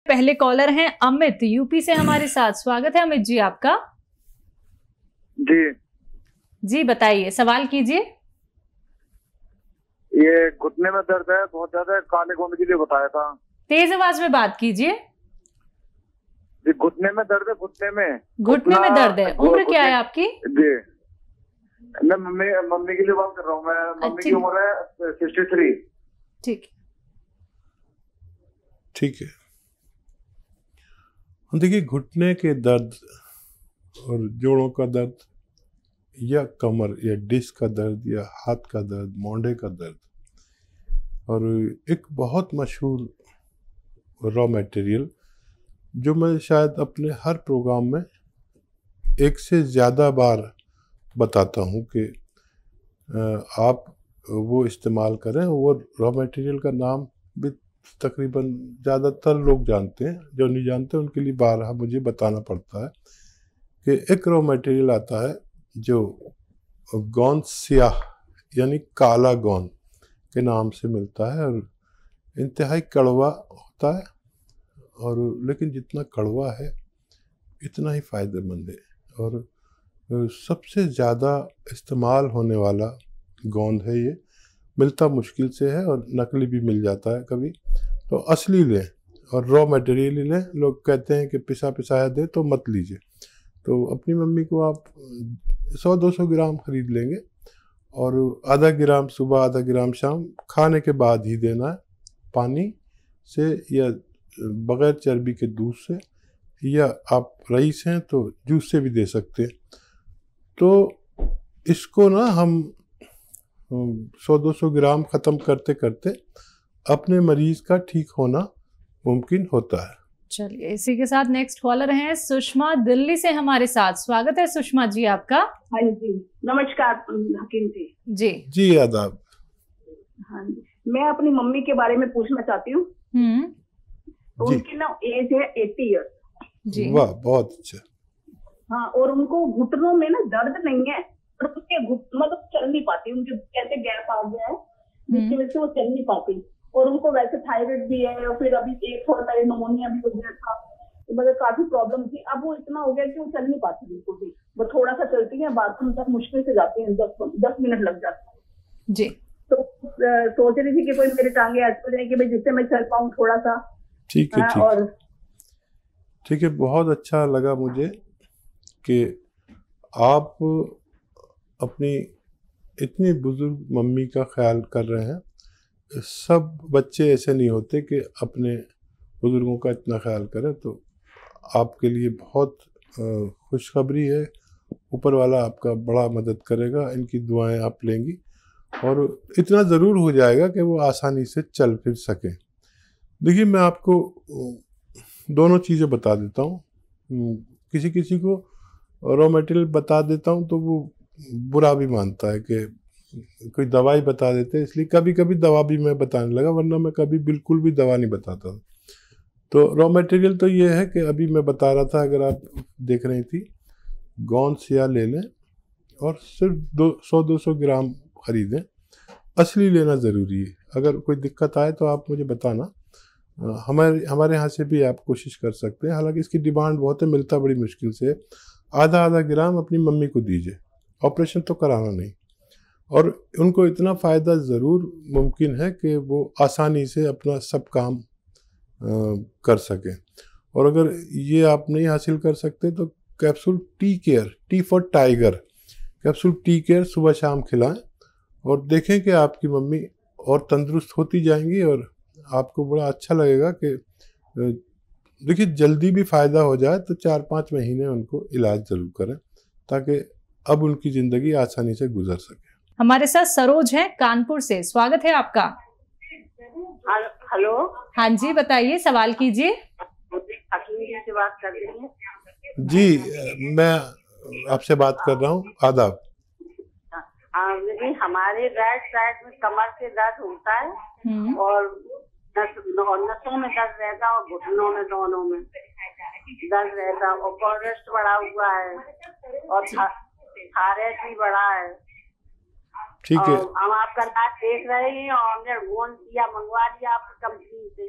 पहले कॉलर हैं अमित यूपी से हमारे साथ। स्वागत है अमित जी आपका। जी बताइए, सवाल कीजिए। ये घुटने में दर्द है बहुत ज्यादा, काले गोंद के लिए बताया था। तेज आवाज में बात कीजिए। जी घुटने में दर्द है, घुटने में दर्द है। उम्र क्या है आपकी? जी मैं मम्मी के लिए बात कर रहा हूँ। मैं मम्मी की उम्र है 63। ठीक है। देखिए, घुटने के दर्द और जोड़ों का दर्द या कमर या डिस्क का दर्द या हाथ का दर्द, मोंढे का दर्द, और एक बहुत मशहूर रॉ मटेरियल जो मैं शायद अपने हर प्रोग्राम में एक से ज़्यादा बार बताता हूँ कि आप वो इस्तेमाल करें। वो रॉ मटेरियल का नाम भी तकरीबन ज़्यादातर लोग जानते हैं, जो नहीं जानते उनके लिए बारहा मुझे बताना पड़ता है कि एक रॉ मटेरियल आता है जो गोंद स्याह यानी काला गोंद के नाम से मिलता है, और इंतहाई कड़वा होता है, और लेकिन जितना कड़वा है इतना ही फ़ायदेमंद है। और सबसे ज़्यादा इस्तेमाल होने वाला गोंद है ये। मिलता मुश्किल से है और नकली भी मिल जाता है कभी, तो असली लें और रॉ मटेरियल ही लें। लोग कहते हैं कि पिसा पिसाया दे, तो मत लीजिए। तो अपनी मम्मी को आप 100-200 ग्राम खरीद लेंगे और आधा ग्राम सुबह, आधा ग्राम शाम, खाने के बाद ही देना है, पानी से या बग़ैर चर्बी के दूध से, या आप रईस हैं तो जूस से भी दे सकते हैं। तो इसको ना हम 100-200 ग्राम ख़त्म करते करते अपने मरीज़ का ठीक होना मुमकिन होता है। चलिए, इसी के साथ नेक्स्ट कॉलर हैं सुषमा दिल्ली से हमारे साथ। स्वागत है सुषमा जी आपका। हाँ जी, नमस्कार हकीम जी। जी आदाब। हाँ जी, मैं अपनी मम्मी के बारे में पूछना चाहती हूँ। तो उनकी ना एज है 80 ईयर्स। जी वाह, बहुत अच्छा। हाँ, और उनको घुटनों में ना दर्द नहीं है, पर उसके मतलब चल नहीं पाती, उनके कैसे गैप आ गया है जिसकी वजह से वो चल नहीं पाती। और उनको वैसे थायराइड भी है, और फिर अभी एक थोड़ा सा निमोनिया भी हो गया था, तो मतलब काफी प्रॉब्लम थी। अब वो इतना हो गया कि वो चल नहीं पाती बिल्कुल भी। वो थोड़ा सा चलती है, बाथरूम तक मुश्किल से जाती है, 10 मिनट लग जाते हैं जी। तो सोच रही थी कि कोई मेरे टांगे ऐसे हो जाए कि भाई जिससे मैं चल पाऊँ थोड़ा सा। ठीक है, ठीक है। बहुत अच्छा लगा मुझे कि आप अपनी इतनी बुजुर्ग मम्मी का ख्याल कर रहे हैं। सब बच्चे ऐसे नहीं होते कि अपने बुजुर्गों का इतना ख्याल करें, तो आपके लिए बहुत खुशखबरी है। ऊपर वाला आपका बड़ा मदद करेगा, इनकी दुआएं आप लेंगी और इतना ज़रूर हो जाएगा कि वो आसानी से चल फिर सकें। देखिए, मैं आपको दोनों चीज़ें बता देता हूँ। किसी किसी को रॉ मटेरियल बता देता हूँ तो वो बुरा भी मानता है कि कोई दवाई बता देते हैं, इसलिए कभी कभी दवा भी मैं बताने लगा, वरना मैं कभी बिल्कुल भी दवा नहीं बताता था। तो रॉ मटेरियल तो ये है कि अभी मैं बता रहा था, अगर आप देख रही थी, गोंद स्याह ले लें और सिर्फ 100-200 ग्राम खरीदें। असली लेना ज़रूरी है। अगर कोई दिक्कत आए तो आप मुझे बताना, हमारे यहाँ से भी आप कोशिश कर सकते हैं। हालांकि इसकी डिमांड बहुत है, मिलता बड़ी मुश्किल से। आधा ग्राम अपनी मम्मी को दीजिए, ऑपरेशन तो कराना नहीं, और उनको इतना फ़ायदा ज़रूर मुमकिन है कि वो आसानी से अपना सब काम कर सकें। और अगर ये आप नहीं हासिल कर सकते तो capsule tea care, T for tiger, capsule tea care सुबह शाम खिलाएं और देखें कि आपकी मम्मी और तंदुरुस्त होती जाएंगी, और आपको बड़ा अच्छा लगेगा कि देखिए, जल्दी भी फ़ायदा हो जाए तो 4-5 महीने उनको इलाज ज़रूर करें, ताकि अब उनकी ज़िंदगी आसानी से गुजर सके। हमारे साथ सरोज है कानपुर से। स्वागत है आपका। हेलो। हाँ जी, बताइए, सवाल कीजिए। से बात कर रही हैं? जी, मैं आपसे बात कर रहा हूँ। आदाब। हमारे राइट साइड में कमर से दर्द होता है, और नसों में दर्द रहता है, और घुटनों में, दोनों में दर्द रहता है, और कोलेस्ट्रॉल बढ़ा हुआ है, और थायराइड भी बढ़ा है। ठीक है, हम आपका इलाज देख रहे हैं, और हमने गोंद दिया, मंगवा दिया आपकी कंपनी से।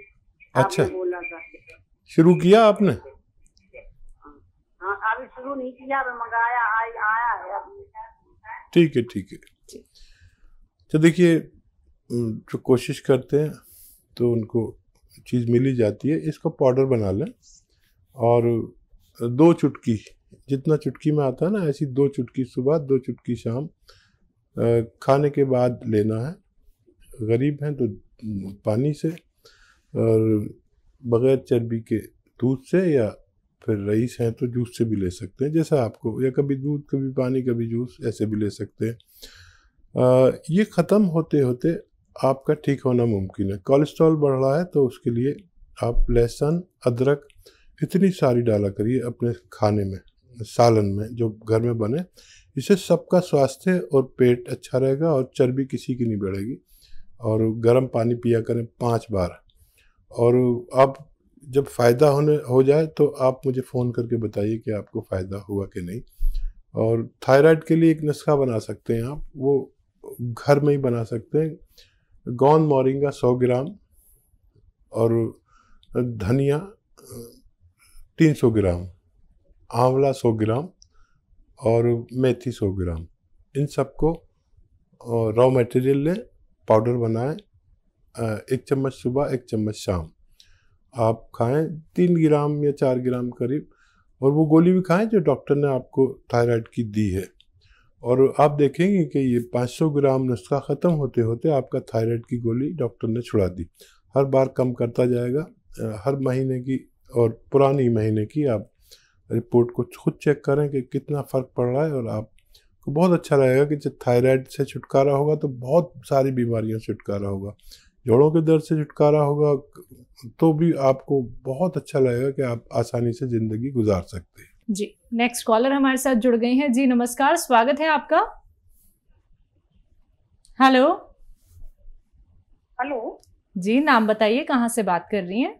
अच्छा, आपने बोला था। शुरू किया आपने? हाँ, अभी शुरू नहीं किया, मंगाया आया है अभी। ठीक है, ठीक है। तो देखिए, जो कोशिश करते हैं तो उनको चीज़ मिल ही जाती है। इसको पाउडर बना लें और 2 चुटकी, जितना चुटकी में आता है ना, ऐसी 2 चुटकी सुबह, 2 चुटकी शाम खाने के बाद लेना है। गरीब हैं तो पानी से, और बग़ैर चर्बी के दूध से, या फिर रईस हैं तो जूस से भी ले सकते हैं, जैसा आपको, या कभी दूध कभी पानी कभी जूस, ऐसे भी ले सकते हैं। ये ख़त्म होते होते आपका ठीक होना मुमकिन है। कोलेस्ट्रॉल बढ़ रहा है तो उसके लिए आप लहसुन, अदरक इतनी सारी डाला करिए अपने खाने में, सालन में जो घर में बने। इससे सबका स्वास्थ्य और पेट अच्छा रहेगा और चर्बी किसी की नहीं बढ़ेगी। और गर्म पानी पिया करें 5 बार। और आप जब फ़ायदा हो जाए तो आप मुझे फ़ोन करके बताइए कि आपको फ़ायदा हुआ कि नहीं। और थायराइड के लिए एक नुस्खा बना सकते हैं आप, वो घर में ही बना सकते हैं। गोंद मोरिंगा 100 ग्राम और धनिया 300 ग्राम, आंवला 100 ग्राम और मेथी 100 ग्राम, इन सबको रॉ मटेरियल लें, पाउडर बनाएं। 1 चम्मच सुबह, 1 चम्मच शाम आप खाएं, 3 ग्राम या 4 ग्राम करीब। और वो गोली भी खाएं जो डॉक्टर ने आपको थायराइड की दी है। और आप देखेंगे कि ये 500 ग्राम नुस्खा ख़त्म होते होते आपका थायराइड की गोली डॉक्टर ने छुड़ा दी। हर बार कम करता जाएगा। हर महीने की और पुरानी महीने की आप रिपोर्ट को खुद चेक करें कि कितना फ़र्क पड़ रहा है। और आपको बहुत अच्छा लगेगा कि जब थायराइड से छुटकारा होगा तो बहुत सारी बीमारियों से छुटकारा होगा। जोड़ों के दर्द से छुटकारा होगा तो भी आपको बहुत अच्छा लगेगा कि आप आसानी से ज़िंदगी गुजार सकते हैं। जी, नेक्स्ट कॉलर हमारे साथ जुड़ गई हैं। जी नमस्कार, स्वागत है आपका। हेलो। हेलो जी, नाम बताइए, कहाँ से बात कर रही हैं?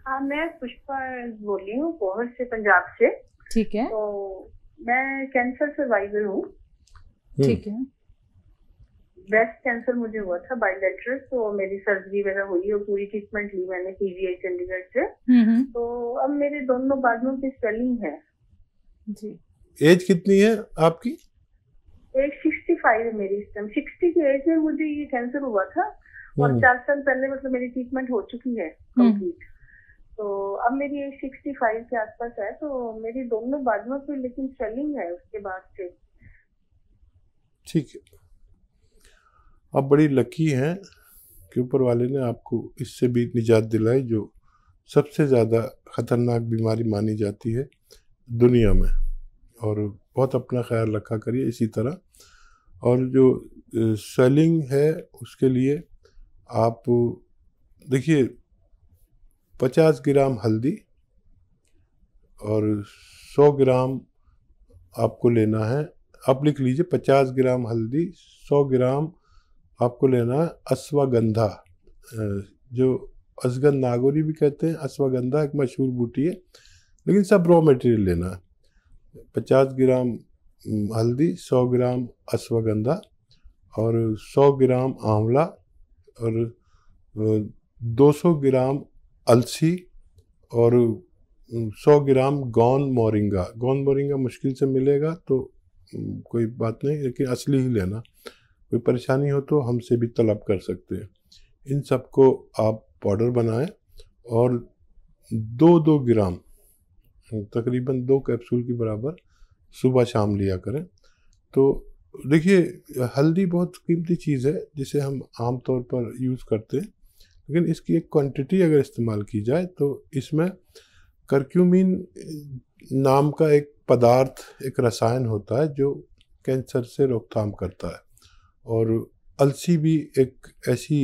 हाँ, मैं पुष्पा बोल रही हूँ, पोहर से, पंजाब से। ठीक है। तो मैं कैंसर सर्वाइवर हूँ। ठीक है। ब्रेस्ट कैंसर मुझे हुआ था बाइलेटरल, तो मेरी सर्जरी वगैरह हुई और पूरी ट्रीटमेंट ली मैंने पीजीआई चंडीगढ़ से। तो अब मेरे दोनों बाजुओं की स्वेलिंग है। जी। एज कितनी है आपकी? एज 65 है मेरी इस टाइम। 60 की एज में मुझे ये कैंसर हुआ था और 4 साल पहले मतलब मेरी ट्रीटमेंट हो चुकी है कंप्लीट। तो अब मेरी एज 65 के आसपास है। तो मेरी दोनों बाजुओं पे लेकिन स्वेलिंग है उसके बाद से। ठीक है, आप बड़ी लकी हैं कि ऊपर वाले ने आपको इससे भी निजात दिलाई, जो सबसे ज़्यादा ख़तरनाक बीमारी मानी जाती है दुनिया में। और बहुत अपना ख्याल रखा करिए इसी तरह। और जो स्वेलिंग है उसके लिए आप देखिए, 50 ग्राम हल्दी और 100 ग्राम आपको लेना है। आप लिख लीजिए, 50 ग्राम हल्दी, 100 ग्राम आपको लेना है अश्वगंधा, जो असगंध नागौरी भी कहते हैं। अश्वगंधा एक मशहूर बूटी है, लेकिन सब रॉ मटेरियल लेना है। 50 ग्राम हल्दी, 100 ग्राम अश्वगंधा और 100 ग्राम आंवला और 200 ग्राम अलसी और 100 ग्राम गोंद मोरिंगा। गोंद मोरिंगा मुश्किल से मिलेगा तो कोई बात नहीं, लेकिन असली ही लेना। कोई परेशानी हो तो हमसे भी तलब कर सकते हैं। इन सबको आप पाउडर बनाएं और 2-2 ग्राम, तकरीबन 2 कैप्सूल के बराबर सुबह शाम लिया करें। तो देखिए, हल्दी बहुत कीमती चीज़ है जिसे हम आम तौर पर यूज़ करते हैं, लेकिन इसकी एक क्वांटिटी अगर इस्तेमाल की जाए तो इसमें करक्यूमिन नाम का एक पदार्थ, एक रसायन होता है जो कैंसर से रोकथाम करता है। और अलसी भी एक ऐसी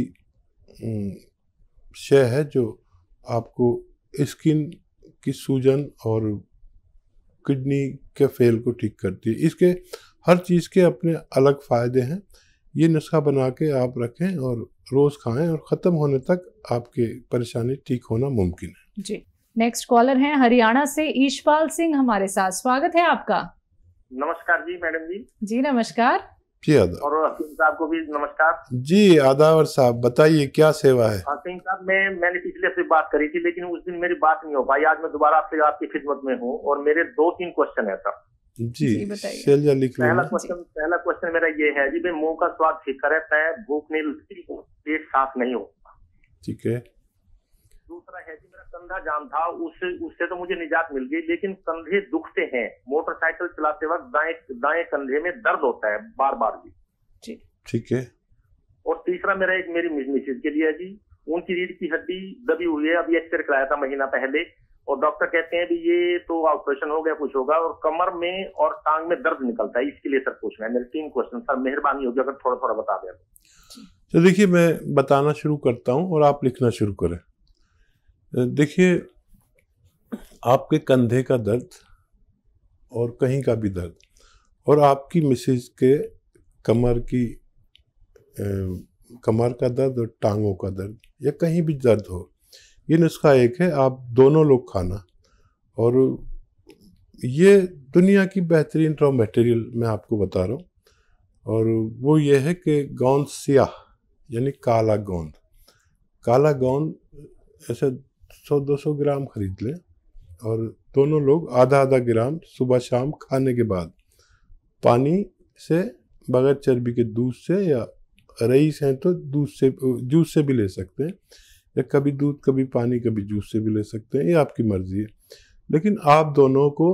शय है जो आपको स्किन की सूजन और किडनी के फेल को ठीक करती है। इसके हर चीज़ के अपने अलग फ़ायदे हैं। ये नुस्खा बना के आप रखें और रोज़ खाएं और ख़त्म होने तक आपके परेशानी ठीक होना मुमकिन है। जी, नेक्स्ट कॉलर हैं हरियाणा से ईशपाल सिंह हमारे साथ। स्वागत है आपका। नमस्कार जी मैडम जी। जी नमस्कार। जी आदाब। और सिंह साहब को भी नमस्कार। जी आदावर साहब, बताइए क्या सेवा है। सिंह साहब, मैंने पिछले हफ्ते बात करी थी, लेकिन उस दिन मेरी बात नहीं हो पाई। आज मैं दोबारा आपसे आपकी खिदमत में हूँ और मेरे 2-3 क्वेश्चन है सर। जी शैलजा लिख लेना। पहला क्वेश्चन मेरा ये है जी, मुंह का स्वाद फीका रहता है, भूख नहीं लगती, पेट साफ नहीं होता। ठीक है। दूसरा है जी, मेरा कंधा जाम था, उससे तो मुझे निजात मिल गई, लेकिन कंधे दुखते हैं। मोटरसाइकिल चलाते वक्त दाएं कंधे में दर्द होता है बार बार जी। ठीक है। और तीसरा मेरी मिसेज के लिए है जी, उनकी रीढ़ की हड्डी दबी हुई है, अभी एक्सरे कराया था महीना पहले, और डॉक्टर कहते हैं भी ये तो ऑपरेशन हो गया, कुछ होगा, और कमर में और टांग में दर्द निकलता है। इसके लिए सर पूछना है। मेरे 3 क्वेश्चन सर, मेहरबानी होगी अगर थोड़ा थोड़ा बता दें। तो देखिए मैं बताना शुरू करता हूँ और आप लिखना शुरू करें। देखिए, आपके कंधे का दर्द और कहीं का भी दर्द और आपकी मिसेज के कमर का दर्द और टांगों का दर्द या कहीं भी दर्द हो, ये नुस्खा एक है, आप दोनों लोग खाना। और ये दुनिया की बेहतरीन रॉ मटेरियल मैं आपको बता रहा हूँ, और वो ये है कि गोंद सियाह यानी काला गोंद ऐसे 100-200 ग्राम खरीद लें, और दोनों लोग आधा ग्राम सुबह शाम खाने के बाद पानी से, बगैर चर्बी के दूध से, या रईस हैं तो दूध से, जूस से भी ले सकते हैं, या कभी दूध कभी पानी कभी जूस से भी ले सकते हैं, ये आपकी मर्जी है। लेकिन आप दोनों को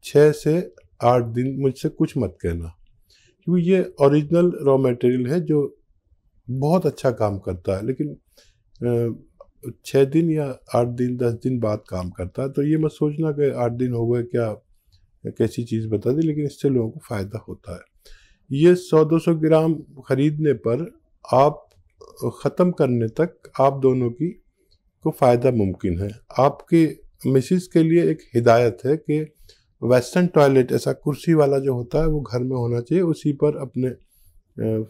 6 से 8 दिन मुझसे कुछ मत कहना, क्योंकि ये ओरिजिनल रॉ मटेरियल है जो बहुत अच्छा काम करता है, लेकिन 6 दिन या 8 दिन 10 दिन बाद काम करता है। तो ये मत सोचना कि 8 दिन हो गए क्या कैसी चीज़ बता दी, लेकिन इससे लोगों को फ़ायदा होता है। ये 100-200 ग्राम खरीदने पर आप ख़त्म करने तक आप दोनों को फ़ायदा मुमकिन है। आपके मिसेस के लिए एक हिदायत है कि वेस्टर्न टॉयलेट, ऐसा कुर्सी वाला जो होता है, वो घर में होना चाहिए, उसी पर अपने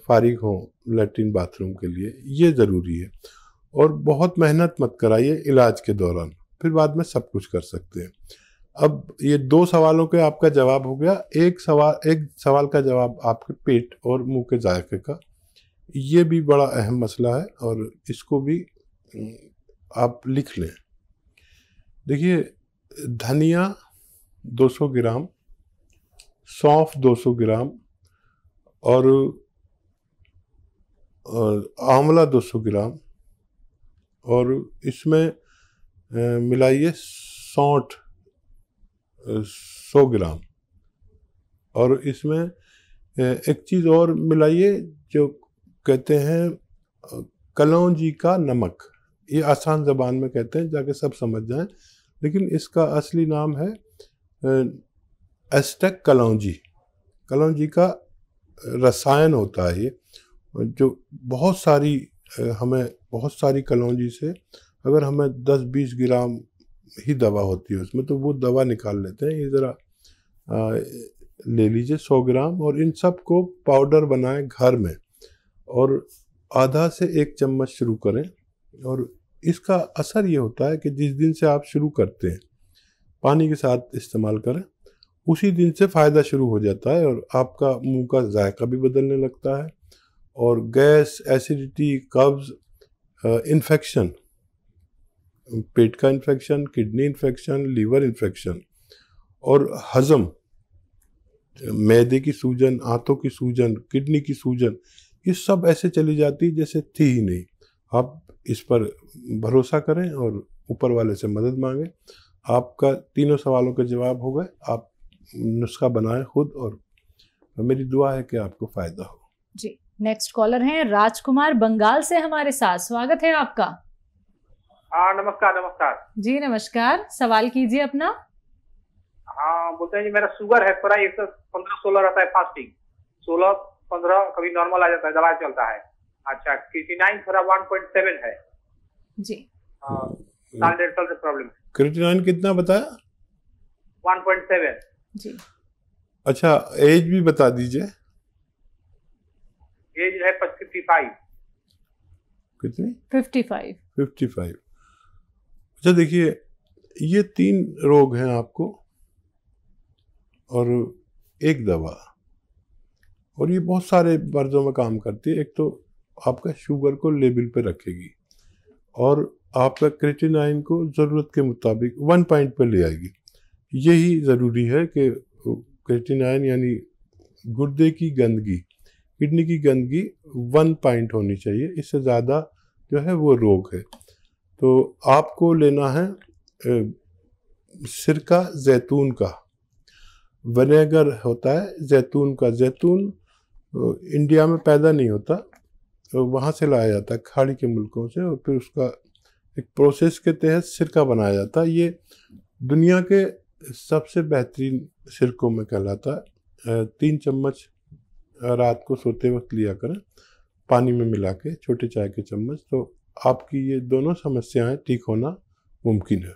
फारिग हों लैट्रिन बाथरूम के लिए, ये ज़रूरी है। और बहुत मेहनत मत कराइए इलाज के दौरान, फिर बाद में सब कुछ कर सकते हैं। अब ये 2 सवालों के आपका जवाब हो गया। एक सवाल का जवाब आपके पेट और मुंह के जायके का, ये भी बड़ा अहम मसला है, और इसको भी आप लिख लें। देखिए, धनिया 200 ग्राम, सौंफ 200 ग्राम और आंवला 200 ग्राम, और इसमें मिलाइए सौंठ 100 ग्राम, और इसमें एक चीज़ और मिलाइए जो कहते हैं कलौंजी का नमक। ये आसान ज़बान में कहते हैं, जाके सब समझ जाएं, लेकिन इसका असली नाम है एस्टेक कलौंजी। कलौंजी का रसायन होता है ये, जो हमें बहुत सारी कलौंजी से अगर हमें 10-20 ग्राम ही दवा होती है उसमें, तो वो दवा निकाल लेते हैं। ये ज़रा ले लीजिए 100 ग्राम, और इन सब को पाउडर बनाएं घर में, और आधा से 1 चम्मच शुरू करें। और इसका असर ये होता है कि जिस दिन से आप शुरू करते हैं पानी के साथ इस्तेमाल करें, उसी दिन से फ़ायदा शुरू हो जाता है, और आपका मुंह का जायका भी बदलने लगता है, और गैस, एसिडिटी, कब्ज़, इन्फेक्शन, पेट का infection, kidney infection, liver infection और हज़म, मैदे की सूजन, आंतों की सूजन, किडनी की सूजन, ये सब ऐसे चली जाती जैसे थी ही नहीं। आप इस पर भरोसा करें और ऊपर वाले से मदद मांगें। आपका 3 सवालों के जवाब हो गए। आप नुस्खा बनाएं खुद, और मेरी दुआ है कि आपको फ़ायदा हो। जी, नेक्स्ट कॉलर हैं राजकुमार बंगाल से हमारे साथ। स्वागत है आपका। हाँ नमस्कार। जी नमस्कार, सवाल कीजिए अपना। हाँ बोलते हैं जी, मेरा शुगर है थोड़ा, 115-16 रहता है फास्टिंग, 16-15 कभी नॉर्मल आ जाता है, दवाई चलता है। अच्छा, क्रिएटिनिन थोड़ा 1.7 है जी। साल 1.5 साल से प्रॉब्लम है। क्रिएटिनिन कितना बताया? 1.7 जी। अच्छा, एज भी बता दीजिए। एज है 55। कितनी? 55। अच्छा, देखिए, ये 3 रोग हैं आपको और एक दवा, और ये बहुत सारे मर्ज़ों में काम करती है। एक तो आपका शुगर को लेवल पे रखेगी और आपका क्रिएटिनाइन को ज़रूरत के मुताबिक 1 पॉइंट पे ले आएगी। यही ज़रूरी है कि क्रिएटिनाइन यानी गुर्दे की गंदगी, किडनी की गंदगी 1 पॉइंट होनी चाहिए, इससे ज़्यादा जो है वो रोग है। तो आपको लेना है सिरका जैतून का, विनेगर होता है जैतून का। जैतून इंडिया में पैदा नहीं होता, तो वहाँ से लाया जाता है खाड़ी के मुल्कों से, और फिर उसका एक प्रोसेस के तहत सिरका बनाया जाता है। ये दुनिया के सबसे बेहतरीन सिरकों में कहलाता है। 3 चम्मच रात को सोते वक्त लिया करें, पानी में मिला के, छोटे चाय के चम्मच, तो आपकी ये दोनों समस्याएं ठीक होना मुमकिन है।